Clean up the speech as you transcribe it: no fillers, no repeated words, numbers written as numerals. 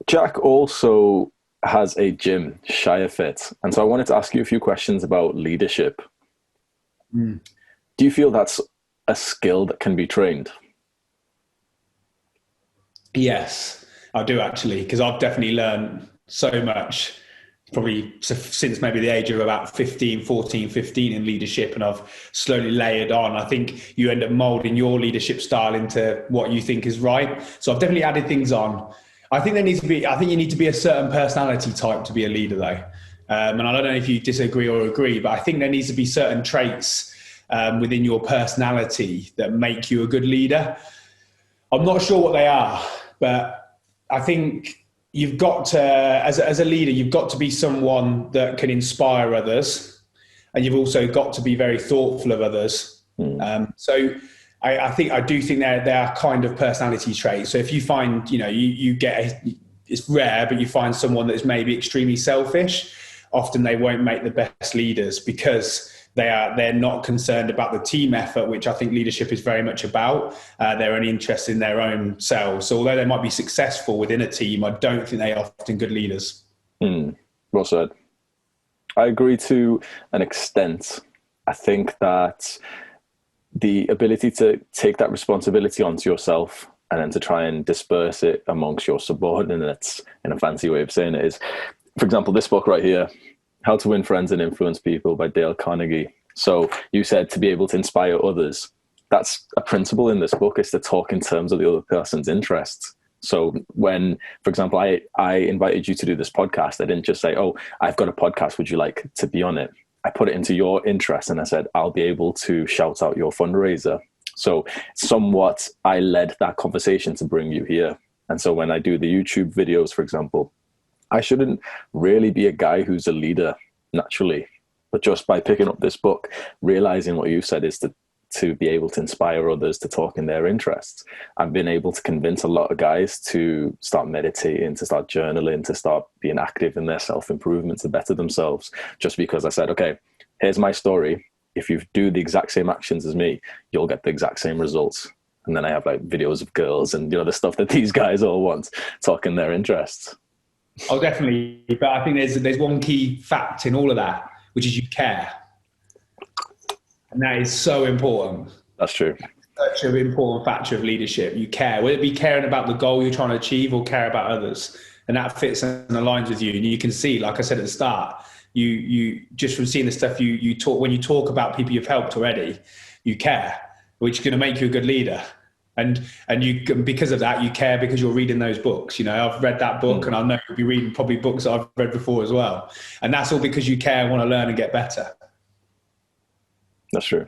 Jack also has a gym, Shire Fit. And so I wanted to ask you a few questions about leadership. Mm. Do you feel that's a skill that can be trained? Yes, I do actually, because I've definitely learned so much, probably since maybe the age of about 15, 14, 15 in leadership, and I've slowly layered on. I think you end up molding your leadership style into what you think is right. So I've definitely added things on. I think you need to be a certain personality type to be a leader though. And I don't know if you disagree or agree, but I think there needs to be certain traits within your personality that make you a good leader. I'm not sure what they are, but I think you've got to, as a leader, you've got to be someone that can inspire others, and you've also got to be very thoughtful of others. Mm. So I do think they are kind of personality traits. So if you find, you get, it's rare, but you find someone that is maybe extremely selfish, often they won't make the best leaders because they're not concerned about the team effort, which I think leadership is very much about. They're only interested in their own selves. So although they might be successful within a team, I don't think they are often good leaders. Well said. I agree to an extent. I think that the ability to take that responsibility onto yourself and then to try and disperse it amongst your subordinates, in a fancy way of saying it, is, for example, this book right here, How to Win Friends and Influence People by Dale Carnegie. So you said to be able to inspire others. That's a principle in this book, is to talk in terms of the other person's interests. So when, for example, I invited you to do this podcast, I didn't just say, oh, I've got a podcast, would you like to be on it? I put it into your interest and I said, I'll be able to shout out your fundraiser. So somewhat I led that conversation to bring you here. And so when I do the YouTube videos, for example, I shouldn't really be a guy who's a leader naturally, but just by picking up this book, realizing what you said is to be able to inspire others to talk in their interests. I've been able to convince a lot of guys to start meditating, to start journaling, to start being active in their self-improvement, to better themselves, just because I said, okay, here's my story. If you do the exact same actions as me, you'll get the exact same results. And then I have like videos of girls and, the stuff that these guys all want, talking their interests. Oh, definitely. But I think there's one key fact in all of that, which is you care. And that is so important. That's true. Such an important factor of leadership. You care. Whether it be caring about the goal you're trying to achieve or care about others. And that fits and aligns with you. And you can see, like I said at the start, you just from seeing the stuff you talk, when you talk about people you've helped already, you care, which is going to make you a good leader. And you, because of that, you care because you're reading those books. I've read that book, and I know you'll be reading probably books that I've read before as well. And that's all because you care and want to learn and get better. That's true.